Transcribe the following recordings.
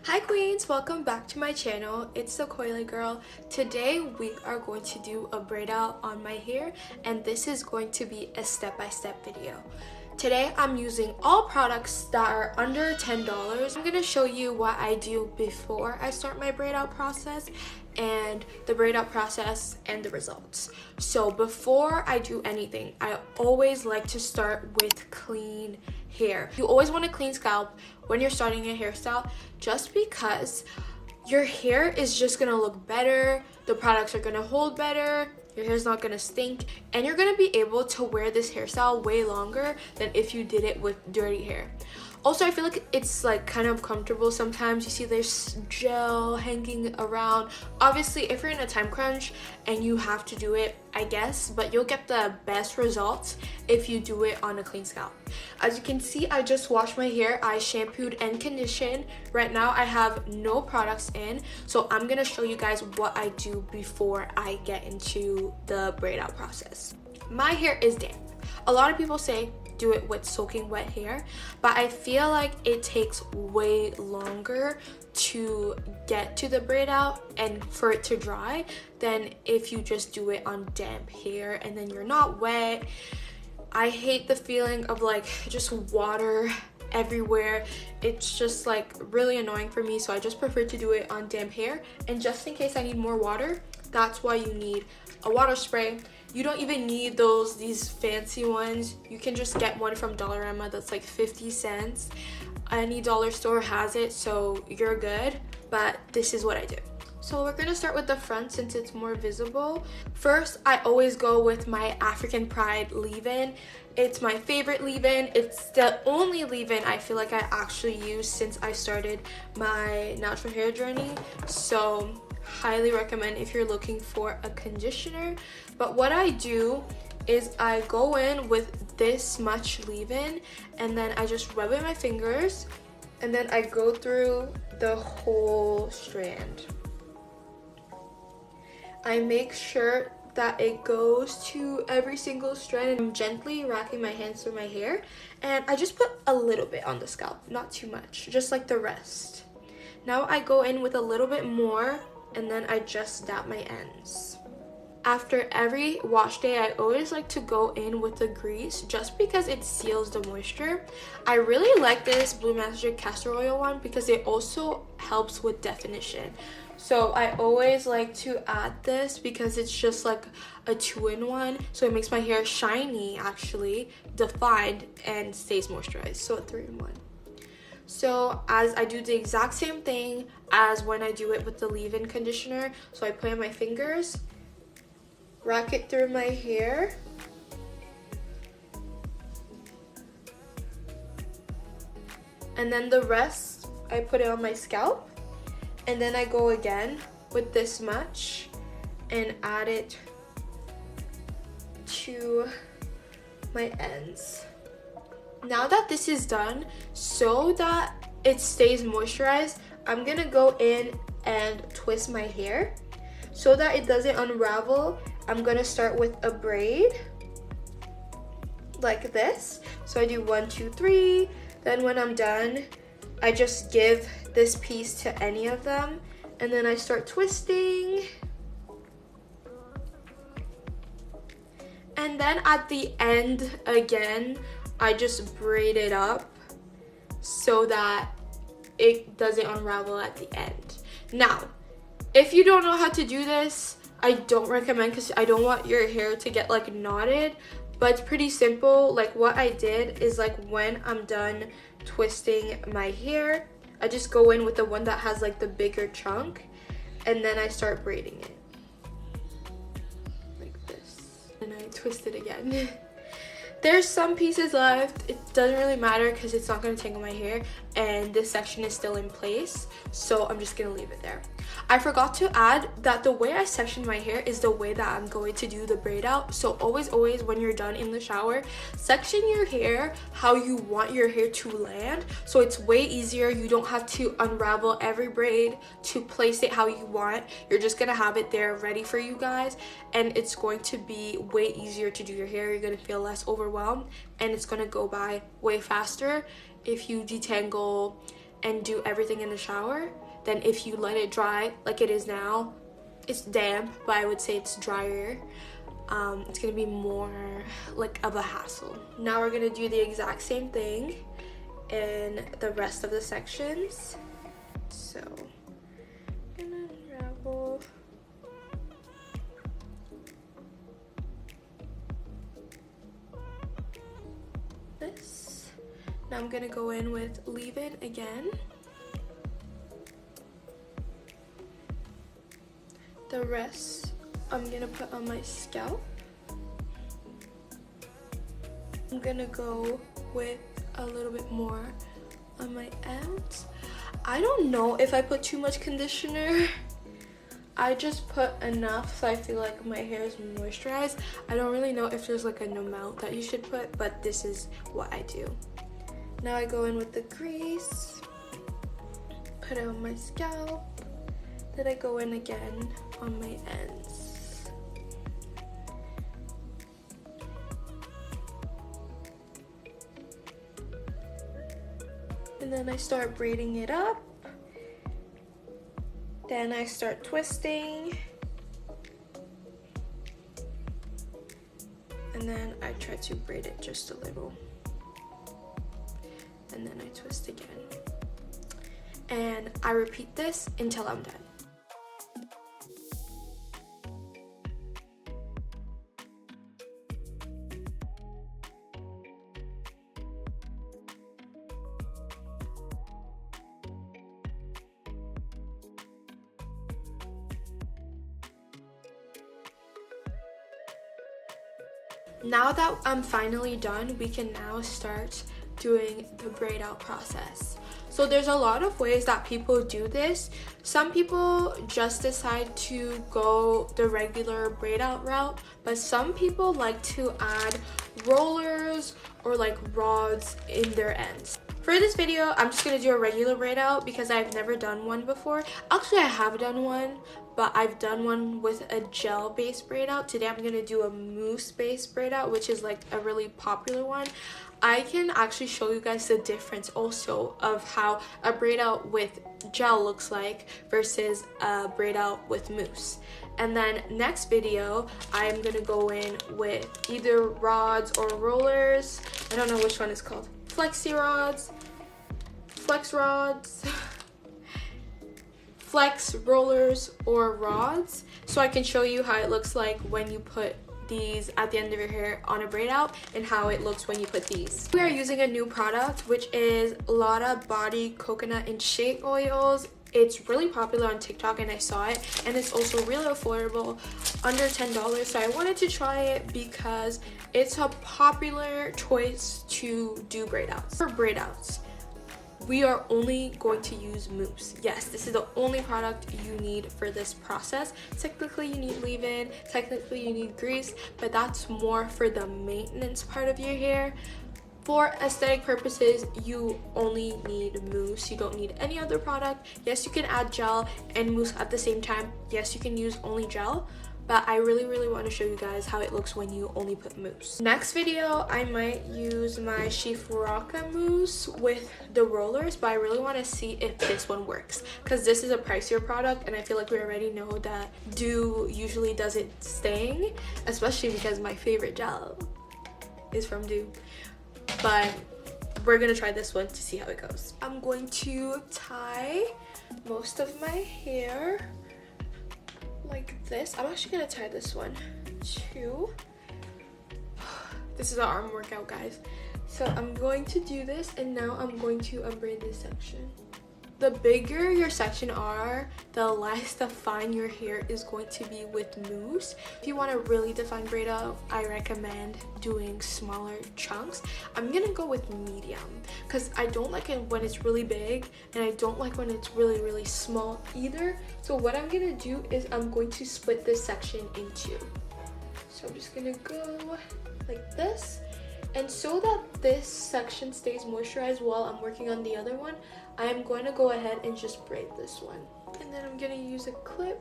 Hi queens, welcome back to my channel. It's the Coily Girl. Today we are going to do a braid out on my hair, and this is going to be a step-by-step video. Today I'm using all products that are under $10. I'm going to show you what I do before I start my braid out process and the braid out process and the results. So before I do anything, I always like to start with clean hair. You always want a clean scalp when you're starting a hairstyle, just because your hair is just gonna look better, the products are gonna hold better, your hair's not gonna stink, and you're gonna be able to wear this hairstyle way longer than if you did it with dirty hair. Also, I feel like it's like kind of comfortable sometimes. You see there's gel hanging around. Obviously, if you're in a time crunch and you have to do it, I guess, but you'll get the best results if you do it on a clean scalp. As you can see, I just washed my hair. I shampooed and conditioned. Right now, I have no products in, so I'm gonna show you guys what I do before I get into the braid out process. My hair is damp. A lot of people say do it with soaking wet hair, but I feel like it takes way longer to get to the braid out and for it to dry than if you just do it on damp hair and then you're not wet. I hate the feeling of like just water everywhere. It's just like really annoying for me, so I just prefer to do it on damp hair. And just in case I need more water, that's why you need a water spray. You don't even need these fancy ones. You can just get one from Dollarama that's like 50 cents. Any dollar store has it, so you're good. But this is what I do. So we're gonna start with the front since it's more visible. First, I always go with my African Pride leave-in. It's my favorite leave-in. It's the only leave-in I feel like I actually use since I started my natural hair journey. So highly recommend if you're looking for a conditioner. But what I do is I go in with this much leave-in and then I just rub it in my fingers and then I go through the whole strand. I make sure that it goes to every single strand. I'm gently racking my hands through my hair, and I just put a little bit on the scalp, not too much, just like the rest. Now I go in with a little bit more and then I just dab my ends. After every wash day, I always like to go in with the grease just because it seals the moisture. I really like this Blue Magic castor oil one because it also helps with definition. So I always like to add this because it's just like a 2-in-1. So it makes my hair shiny, actually, defined, and stays moisturized. So a 3-in-1. So as I do the exact same thing as when I do it with the leave-in conditioner. So I put in my fingers, rack it through my hair, and then the rest I put it on my scalp, and then I go again with this much and add it to my ends. Now that this is done, so that it stays moisturized, I'm gonna go in and twist my hair so that it doesn't unravel. I'm gonna start with a braid like this. So I do 1, 2, 3. Then when I'm done, I just give this piece to any of them and then I start twisting. And then at the end again, I just braid it up so that it doesn't unravel at the end. Now, if you don't know how to do this, I don't recommend because I don't want your hair to get like knotted, but it's pretty simple. Like what I did is like when I'm done twisting my hair, I just go in with the one that has like the bigger chunk and then I start braiding it like this and I twist it again. There's some pieces left. It doesn't really matter because it's not going to tangle my hair and this section is still in place, so I'm just going to leave it there. I forgot to add that the way I section my hair is the way that I'm going to do the braid out. So always when you're done in the shower, section your hair how you want your hair to land, so it's way easier. You don't have to unravel every braid to place it how you want. You're just gonna have it there ready for you guys, and it's going to be way easier to do your hair. You're gonna feel less overwhelmed and it's gonna go by way faster if you detangle and do everything in the shower than if you let it dry like it is now. It's damp, but I would say it's drier. It's gonna be more like of a hassle. Now we're gonna do the exact same thing in the rest of the sections. So I'm gonna unravel this. Now I'm gonna go in with leave-in again. The rest I'm gonna put on my scalp. I'm gonna go with a little bit more on my ends. I don't know if I put too much conditioner. I just put enough so I feel like my hair is moisturized. I don't really know if there's like an amount that you should put, but this is what I do. Now I go in with the grease, put it on my scalp, then I go in again on my ends. And then I start braiding it up. Then I start twisting. And then I try to braid it just a little. And then I twist again. And I repeat this until I'm done. Now that I'm finally done, we can now start doing the braid out process. So there's a lot of ways that people do this. Some people just decide to go the regular braid out route, but some people like to add rollers or like rods in their ends. For this video, I'm just gonna do a regular braid out because I've never done one before. Actually, I have done one, but I've done one with a gel based braid out. Today I'm gonna do a mousse based braid out, which is like a really popular one. I can actually show you guys the difference also of how a braid out with gel looks like versus a braid out with mousse. And then next video, I'm gonna go in with either rods or rollers. I don't know which one is called. Flexi rods, flex rods, flex rollers or rods, so I can show you how it looks like when you put these at the end of your hair on a braid out and how it looks when you put these. We are using a new product, which is Lotta Body Coconut and Shea Oils. It's really popular on TikTok and I saw it, and it's also really affordable, under $10. So I wanted to try it because it's a popular choice to do braid outs. For braid outs, we are only going to use mousse. Yes, this is the only product you need for this process. Technically you need leave-in, technically you need grease, but that's more for the maintenance part of your hair. For aesthetic purposes, you only need mousse. You don't need any other product. Yes, you can add gel and mousse at the same time. Yes, you can use only gel, but I really want to show you guys how it looks when you only put mousse. Next video, I might use my Shifuraka mousse with the rollers, but I really want to see if this one works because this is a pricier product and I feel like we already know that Dew usually doesn't sting, especially because my favorite gel is from Dew. But we're gonna try this one to see how it goes. I'm going to tie most of my hair like this. I'm actually gonna tie this one too. This is an arm workout, guys. So I'm going to do this, and now I'm going to unbraid this section. The bigger your section are, the less defined your hair is going to be with mousse. If you want a really defined braid out, I recommend doing smaller chunks. I'm gonna go with medium because I don't like it when it's really big, and I don't like when it's really small either. So what I'm gonna do is I'm going to split this section in two. So I'm just gonna go like this. And so that this section stays moisturized while I'm working on the other one, I am going to go ahead and just braid this one. And then I'm going to use a clip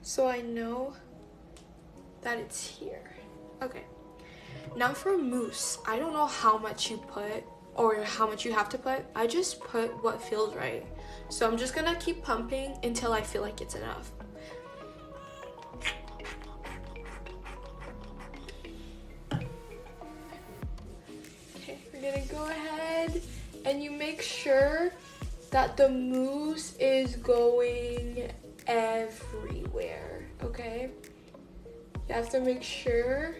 so I know that it's here. Okay. Now for mousse, I don't know how much you put or how much you have to put. I just put what feels right. So I'm just gonna keep pumping until I feel like it's enough. Okay, we're gonna go ahead and you make sure that the mousse is going everywhere, okay? You have to make sure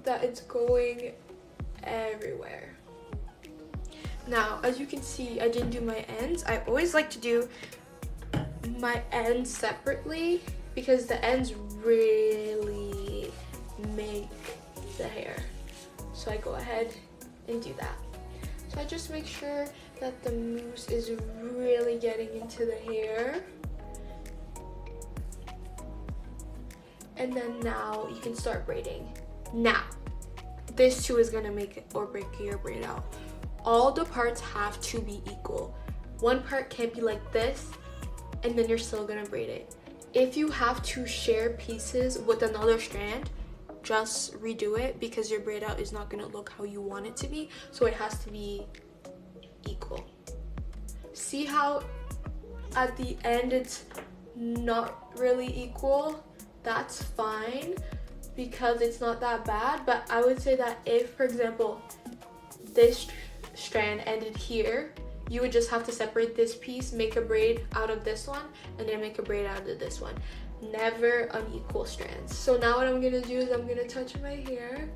that it's going everywhere. Now, as you can see, I didn't do my ends. I always like to do my ends separately because the ends really make the hair. So I go ahead and do that. So I just make sure that the mousse is really getting into the hair. And then now you can start braiding. Now, this too is gonna make it or break your braid out. All the parts have to be equal. One part can't be like this, and then you're still gonna braid it. If you have to share pieces with another strand, just redo it because your braid out is not gonna look how you want it to be, so it has to be equal. See how at the end it's not really equal? That's fine because it's not that bad, but I would say that if, for example, this strand ended here, you would just have to separate this piece, make a braid out of this one, and then make a braid out of this one. Never unequal strands. So now what I'm gonna do is I'm gonna touch my hair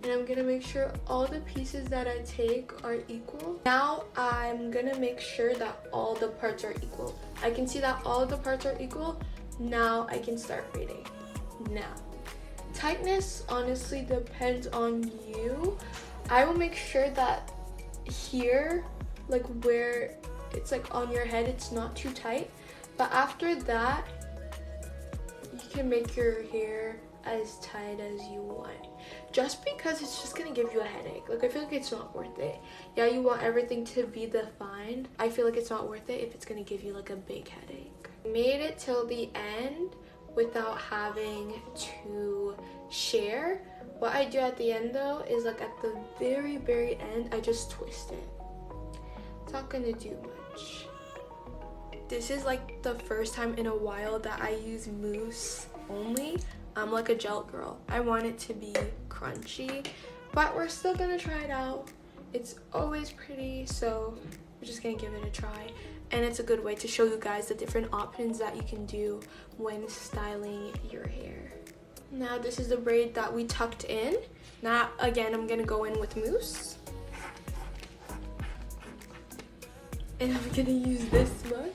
and I'm gonna make sure all the pieces that I take are equal. Now I'm gonna make sure that all the parts are equal. I can see that all the parts are equal. Now I can start braiding. Now, tightness honestly depends on you. I will make sure that here, like where it's like on your head, it's not too tight. But after that, you can make your hair as tight as you want. Just because it's just gonna give you a headache. Like, I feel like it's not worth it. Yeah, you want everything to be defined. I feel like it's not worth it if it's gonna give you like a big headache. Made it till the end without having to share. What I do at the end though is like at the very end, I just twist it. It's not gonna do much. This is like the first time in a while that I use mousse only. I'm like a gel girl. I want it to be crunchy, but we're still gonna try it out. It's always pretty, so we're just gonna give it a try. And it's a good way to show you guys the different options that you can do when styling your hair. Now this is the braid that we tucked in. Now again, I'm gonna go in with mousse. And I'm gonna use this much.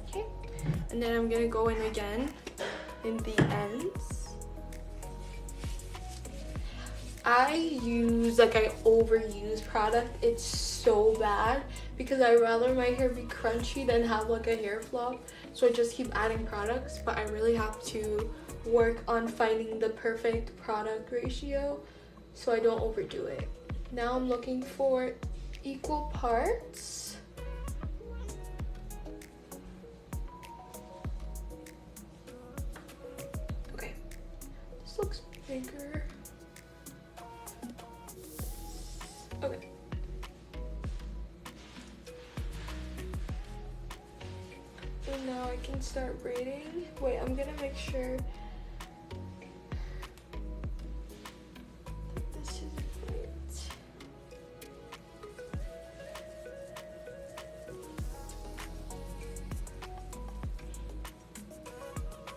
Okay, and then I'm gonna go in again in the ends. I overuse product. It's so bad because I'd rather my hair be crunchy than have like a hair flop. So I just keep adding products, but I really have to work on finding the perfect product ratio so I don't overdo it. Now I'm looking for equal parts. Okay, this looks bigger. Okay. So now I can start braiding. Wait, I'm gonna make sure that this is right.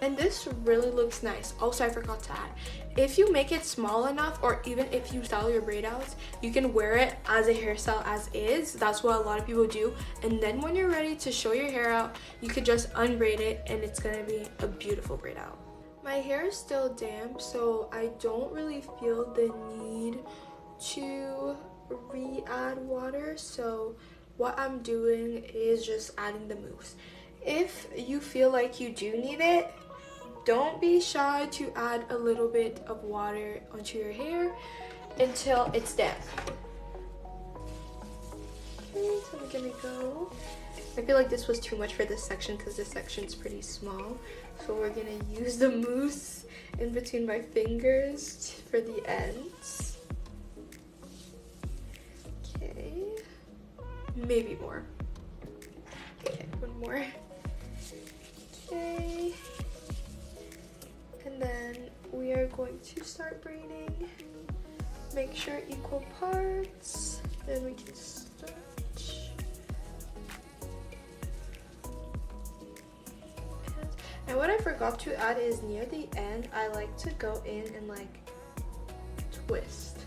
And this really looks nice. Also, I forgot to add, if you make it small enough, or even if you style your braid outs, you can wear it as a hairstyle as is. That's what a lot of people do. And then when you're ready to show your hair out, you could just unbraid it and it's gonna be a beautiful braid out. My hair is still damp, so I don't really feel the need to re-add water. So what I'm doing is just adding the mousse. If you feel like you do need it, don't be shy to add a little bit of water onto your hair until it's damp. we're gonna go. I feel like this was too much for this section because this section's pretty small. So we're gonna use the mousse in between my fingers for the ends. Okay. Maybe more. Okay, one more. Okay. And then we are going to start braiding. Make sure equal parts. Then we can start. And what I forgot to add is near the end, I like to go in and like twist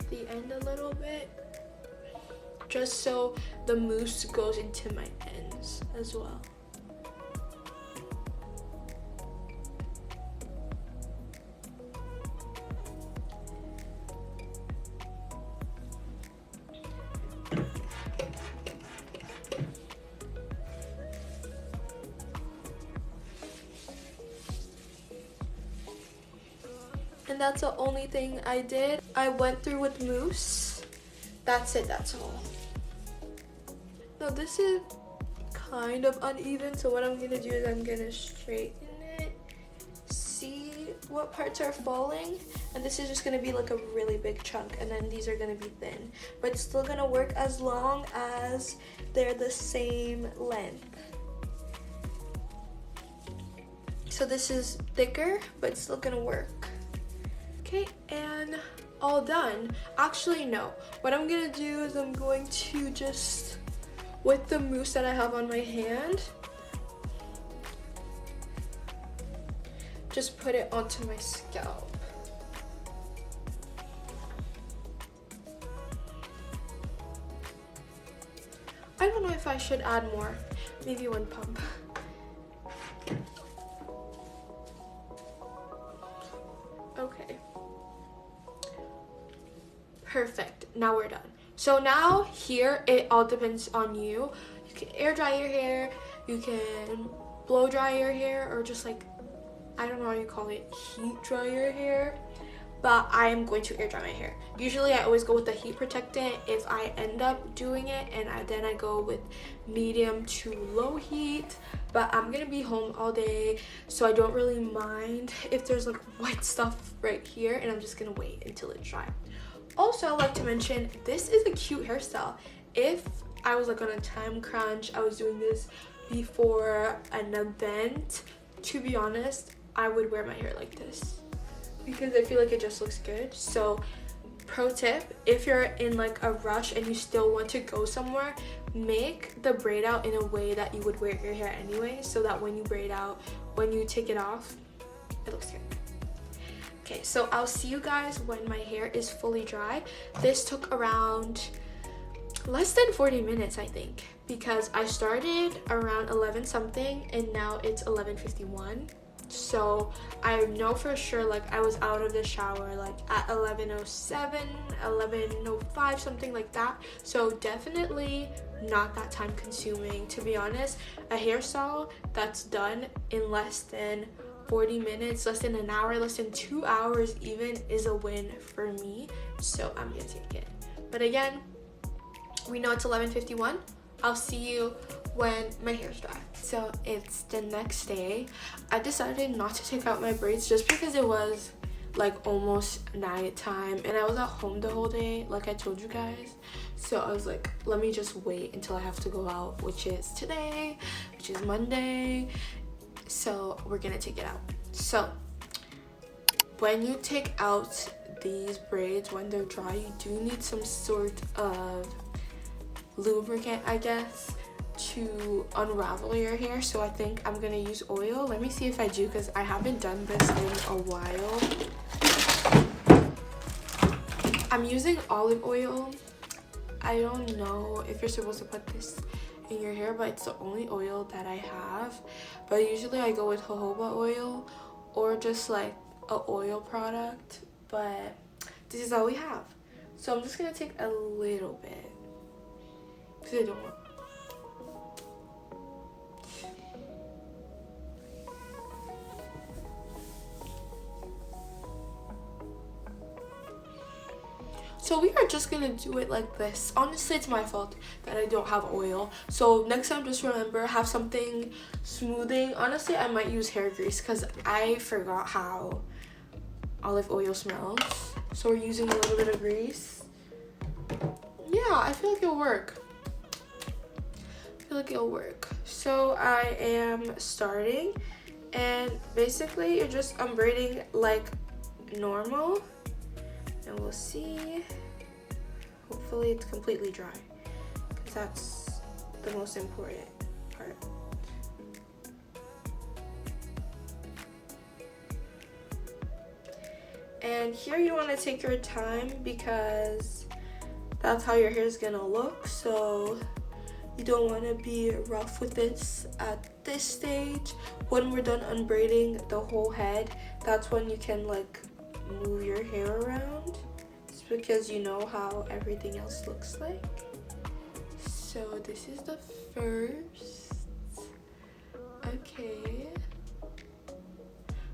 the end a little bit, just so the mousse goes into my ends as well. And that's the only thing I did. I went through with mousse. That's it, that's all. Now this is kind of uneven, so what I'm gonna do is I'm gonna straighten it, see what parts are falling, and this is just gonna be like a really big chunk, and then these are gonna be thin. But it's still gonna work as long as they're the same length. So this is thicker, but it's still gonna work. Okay, and all done. Actually, no. What I'm gonna do is I'm going to just, with the mousse that I have on my hand, just put it onto my scalp. I don't know if I should add more. Maybe one pump. Okay. Perfect. Now we're done. So now here, it all depends on you. You can air dry your hair, you can blow dry your hair, or just like, I don't know how you call it, heat dry your hair. But I am going to air dry my hair. Usually I always go with the heat protectant if I end up doing it, and then I go with medium to low heat. But I'm gonna be home all day, so I don't really mind if there's like white stuff right here, and I'm just gonna wait until it's dry. Also, I'd like to mention, this is a cute hairstyle. If I was like on a time crunch, I was doing this before an event, to be honest, I would wear my hair like this because I feel like it just looks good. So pro tip, if you're in like a rush and you still want to go somewhere, make the braid out in a way that you would wear your hair anyway, so that when you braid out, when you take it off, it looks good. Okay, so I'll see you guys when my hair is fully dry. This took around less than 40 minutes, I think, because I started around 11 something and now it's 11:51. So I know for sure, like, I was out of the shower like at 11:07, 11:05, something like that. So definitely not that time consuming. To be honest, a hairstyle that's done in less than 40 minutes, less than an hour, less than 2 hours even, is a win for me. So I'm gonna take it. But again, we know it's 11:51. I'll see you when my hair's dry. So it's the next day. I decided not to take out my braids just because it was like almost night time and I was at home the whole day, like I told you guys. So I was like, let me just wait until I have to go out, which is today, which is Monday. So we're gonna take it out. So when you take out these braids, when they're dry, you do need some sort of lubricant, I guess, to unravel your hair. So I think I'm gonna use oil. Let me see if I do, because I haven't done this in a while. I'm using olive oil. I don't know if you're supposed to put this in your hair, but it's the only oil that I have. But usually I go with jojoba oil or just like a oil product, but this is all we have. So I'm just gonna take a little bit because I don't want. So we are just gonna do it like this. Honestly, it's my fault that I don't have oil. So next time, just remember, have something smoothing. Honestly, I might use hair grease because I forgot how olive oil smells. So we're using a little bit of grease. Yeah, I feel like it'll work. So I am starting, and basically you're just braiding like normal, and we'll see. Hopefully it's completely dry, because that's the most important part. And here you want to take your time because that's how your hair is gonna look. So you don't want to be rough with this at this stage. When we're done unbraiding the whole head, that's when you can like move your hair around. It's because you know how everything else looks like. So this is the first. Okay.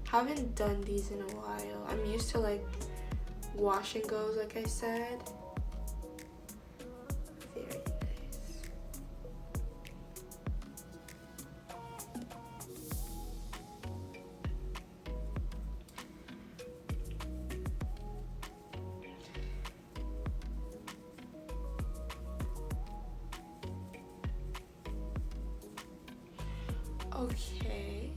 Haven't done these in a while. I'm used to like wash and goes, like I said. Very nice. Okay.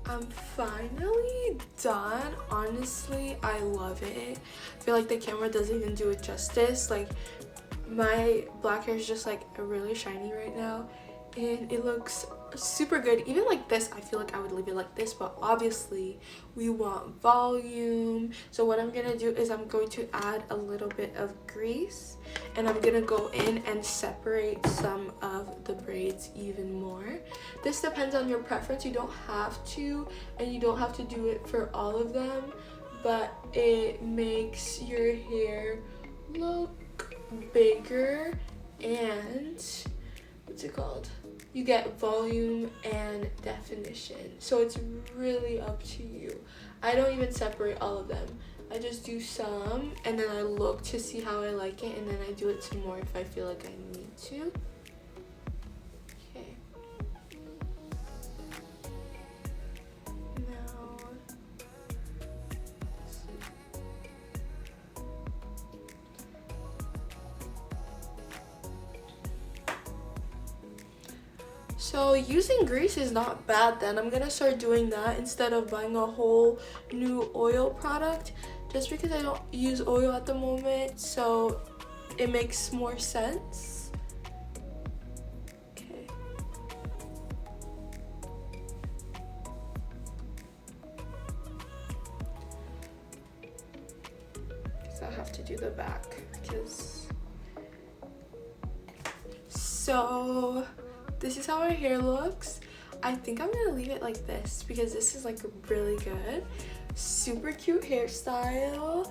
I'm finally done. Honestly, I love it. I feel like the camera doesn't even do it justice. Like, my black hair is just like really shiny right now, and it looks super good. Even like this, I feel like I would leave it like this, but obviously we want volume. So what I'm gonna do is I'm going to add a little bit of grease, and I'm gonna go in and separate some of the braids even more. This depends on your preference. You don't have to, and you don't have to do it for all of them, but it makes your hair look bigger, and what's it called, you get volume and definition. So it's really up to you. I don't even separate all of them. I just do some, and then I look to see how I like it, and then I do it some more if I feel like I need to. Okay. Now, so using grease is not bad then. I'm gonna start doing that instead of buying a whole new oil product, just because I don't use oil at the moment, so it makes more sense. Okay. So I have to do the back because. So this is how our hair looks. I think I'm gonna leave it like this because this is like really good. Super cute hairstyle.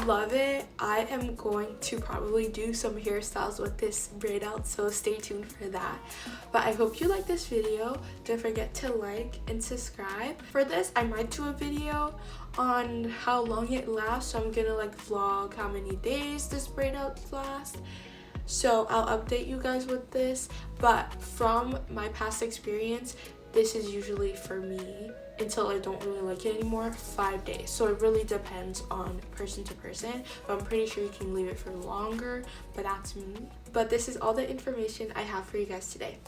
Love it. I am going to probably do some hairstyles with this braid out, so stay tuned for that. But I hope you like this video. Don't forget to like and subscribe. For this, I might do a video on how long it lasts, so I'm gonna like vlog how many days this braid out lasts. So I'll update you guys with this, but from my past experience, this is usually for me, until I don't really like it anymore, 5 days. So it really depends on person to person, but I'm pretty sure you can leave it for longer, but that's me. But this is all the information I have for you guys today.